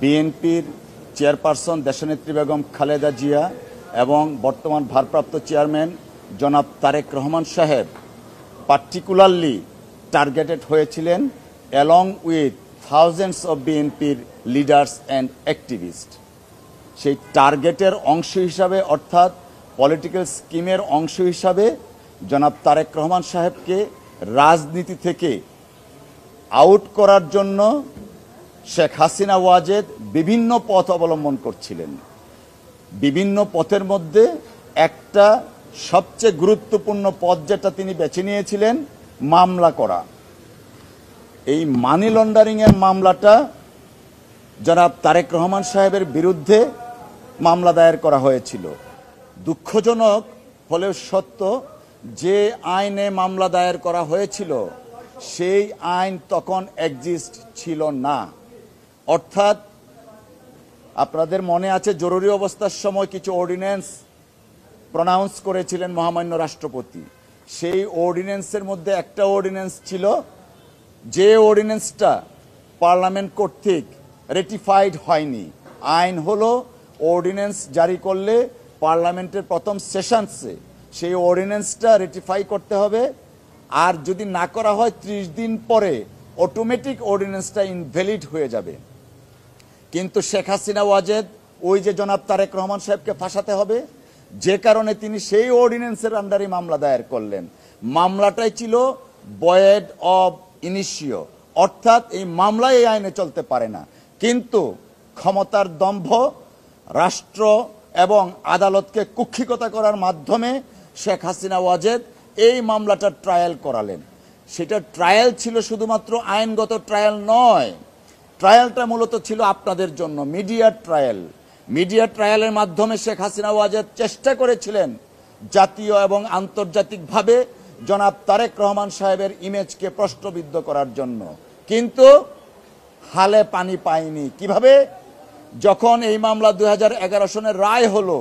বিএনপির চেয়ারপারসন দেশনেত্রী বেগম খালেদা জিয়া এবং বর্তমান ভারপ্রাপ্ত চেয়ারম্যান জনাব তারেক রহমান সাহেব পার্টিকুলারলি টার্গেটেড হয়েছিলেন অ্যালং উইথ থাউজেন্ডস অফ বিএনপির লিডার্স অ্যান্ড অ্যাক্টিভিস্ট। সেই টার্গেটের অংশ হিসাবে অর্থাৎ পলিটিক্যাল স্কিমের অংশ হিসাবে জনাব তারেক রহমান সাহেবকে রাজনীতি থেকে আউট করার জন্য শেখ হাসিনা ওয়াজেদ বিভিন্ন পথ অবলম্বন করছিলেন। বিভিন্ন পথের মধ্যে একটা সবচেয়ে গুরুত্বপূর্ণ পথ যেটা তিনি বেছে নিয়েছিলেন মামলা করা। এই মানি লন্ডারিংয়ের মামলাটা জনাব তারেক রহমান সাহেবের বিরুদ্ধে মামলা দায়ের করা হয়েছিল। দুঃখজনক হলেও সত্য, যে আইনে মামলা দায়ের করা হয়েছিল সেই আইন তখন এক্সিস্ট ছিল না। অর্থাৎ আপনাদের মনে আছে জরুরি অবস্থার সময় কিছু অর্ডিন্যান্স প্রনাউন্স করেছিলেন মহামান্য রাষ্ট্রপতি। সেই অর্ডিন্যান্সের মধ্যে একটা অর্ডিন্যান্স ছিল যে অর্ডিন্যান্সটা পার্লামেন্ট কর্তৃক রেটিফাইড হয়নি। আইন হলো অর্ডিন্যান্স জারি করলে পার্লামেন্টের প্রথম সেশনসে সেই অর্ডিন্যান্সটা রেটিফাই করতে হবে, আর যদি না করা হয় 30 দিন পরে অটোমেটিক অর্ডিন্যান্সটা ইনভ্যালিড হয়ে যাবে। কিন্তু শেখ হাসিনা ওয়াজেদ ওই যে জনাব তারেক রহমান সাহেবকে ফাঁসাতে হবে, যে কারণে তিনি সেই অর্ডিন্যান্সের আন্ডারে মামলা দায়ের করলেন। মামলাটাই ছিল ভয়েড অব ইনিশিও, অর্থাৎ এই মামলা এই আইনে চলতে পারে না। কিন্তু ক্ষমতার দম্ভ, রাষ্ট্র এবং আদালতকে কুক্ষিগতা করার মাধ্যমে শেখ হাসিনা ওয়াজেদ এই মামলাটার ট্রায়াল করালেন। সেটা ট্রায়াল ছিল শুধুমাত্র আইনগত ট্রায়াল নয়, ট্রায়ালটা মূলত ছিল আপনাদের জন্য মিডিয়া ট্রায়াল। মিডিয়া ট্রায়ালের মাধ্যমে শেখ হাসিনা ওয়াজেদ চেষ্টা করেছিলেন জাতীয় এবং আন্তর্জাতিকভাবে জনাব তারেক রহমান সাহেবের ইমেজকে প্রশ্নবিদ্ধ করার জন্য, কিন্তু হালে পানি পায়নি। কিভাবে? যখন এই মামলা 2011 সনের রায় হলো,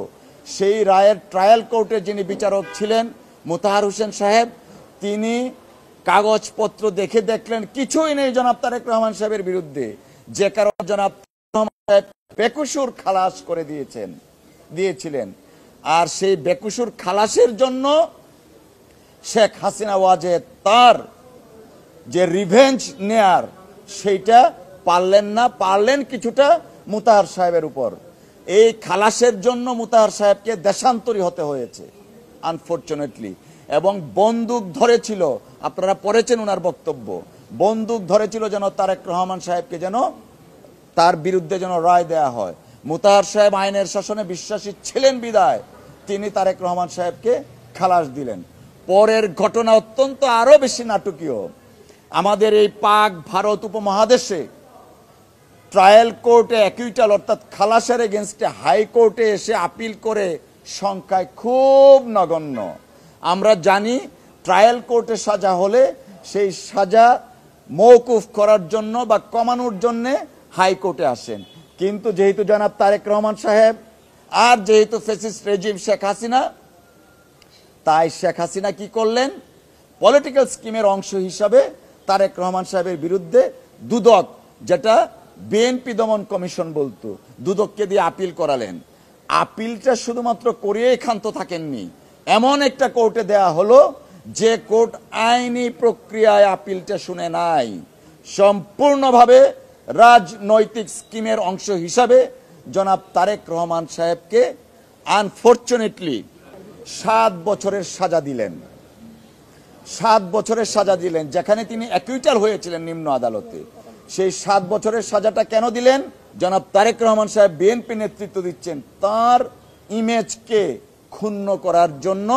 সেই রায়ের ট্রায়াল কোর্টে যিনি বিচারক ছিলেন মোতাহার হোসেন সাহেব, তিনি কাগজপত্র দেখে দেখলেন কিছুই নেই জনাব তারেক রহমান সাহেবের বিরুদ্ধে, যে কারণে জনাব রহমান সাহেব বেকসুর খালাস করে দিয়েছিলেন। আর সেই বেকসুর খালাসের জন্য শেখ হাসিনা ওয়াজেদ তার যে রিভেঞ্জ নেয়ার সেইটা পারলেন না, পারলেন কিছুটা মোতাহার সাহেবের উপর। এই খালাসের জন্য মোতাহার সাহেবকে দেশান্তরী হতে হয়েছে আনফরচুনেটলি। এবং বন্দুক ধরেছিল, আপনারা পড়েছেন ওনার বক্তব্য, বন্দুক ধরেছিল যেন তারেক রহমান সাহেবকে যেন তার বিরুদ্ধে যেন রায় দেয়া হয়। মোতাহার সাহেব আইনের শাসনে বিশ্বাসী ছিলেন বিদায় তিনি তারেক রহমান সাহেবকে খালাস দিলেন। পরের ঘটনা অত্যন্ত আরো বেশি নাটকীয়। আমাদের এই পাক ভারত উপমহাদেশে ট্রায়াল কোর্টে অ্যাকুইটাল অর্থাৎ খালাসের এগেনস্টে হাইকোর্টে এসে আপিল করে সংখ্যায় খুব নগণ্য। আমরা জানি ট্রায়াল কোর্টে সাজা হলে সেই সাজা মওকুফ করার জন্য বা কমানোর জন্য হাইকোর্টে আসেন, কিন্তু যেহেতু জনাব তারেক রহমান সাহেব আর যেহেতু ফ্যাসিস্ট রেজিম শেখ হাসিনা, তাই শেখ হাসিনা কি করলেন, পলিটিক্যাল স্কিমের অংশ হিসাবে তারেক রহমান সাহেবের বিরুদ্ধে দুদক, যেটা বিএনপি দমন কমিশন বলতো, দুদককে দিয়ে আপিল করালেন। আপিলটা শুধুমাত্র করিয়েই ক্ষান্ত থাকেননি, এমন একটা কোর্টে দেয়া হলো যে কোর্ট আইনি প্রক্রিয়ায় আপিলটা শুনে নাই। সম্পূর্ণভাবে রাজনৈতিক স্কিমের অংশ হিসাবে জনাব তারেক রহমান সাহেবকে আনফরচুনেটলি 7 বছরের সাজা দিলেন। 7 বছরের সাজা দিলেন, যেখানে তিনি অ্যাকুইটাল হয়েছিলেন নিম্ন আদালতে। সেই 7 বছরের সাজাটা কেন দিলেন? জনাব তারেক রহমান সাহেব বিএনপি নেতৃত্ব দিচ্ছেন, তার ইমেজকে ক্ষুণ্ণ করার জন্য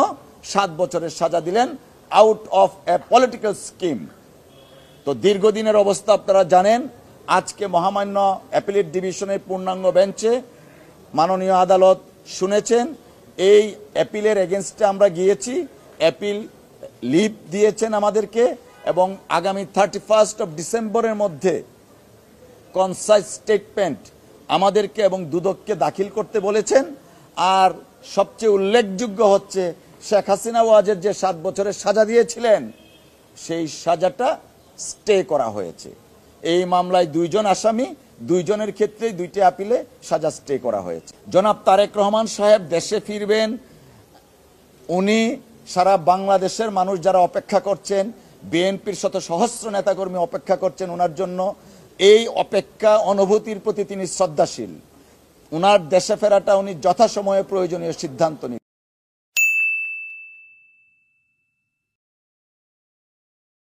7 বছরের সাজা দিলেন out of a political scheme. তো দীর্ঘদিনের অবস্থা আপনারা জানেন। আজকে মহামান্য অ্যাপিলেট ডিভিশনের পূর্ণাঙ্গ বেঞ্চে মাননীয় আদালত শুনেছেন। এই অ্যাপিলের এগেনস্টে আমরা গিয়েছি, অ্যাপিল লিভ দিয়েছেন আমাদেরকে, এবং আগামী 31 ডিসেম্বরের মধ্যে কনসাইজ স্টেটমেন্ট আমাদেরকে এবং দুদককে দাখিল করতে বলেছেন। আর সবচেয়ে উল্লেখযোগ্য হচ্ছে শেখ হাসিনা ওয়াজেদ যে 7 বছরের সাজা দিয়েছিলেন সেই সাজাটা স্টে করা হয়েছে। এই মামলায় 2 জন আসামি দুইজনের ক্ষেত্রেই দুইটি আপিলে সাজা স্টে করা হয়েছে। জনাব তারেক রহমান সাহেব দেশে ফিরবেন, উনি সারা বাংলাদেশের মানুষ যারা অপেক্ষা করছেন, বিএনপির শত সহস্র নেতাকর্মী অপেক্ষা করছেন ওনার জন্য, এই অপেক্ষা অনুভূতির প্রতি তিনি শ্রদ্ধাশীল। ওনার দেশে ফেরাটা উনি যথাসময়ে প্রয়োজনীয় সিদ্ধান্ত নিন।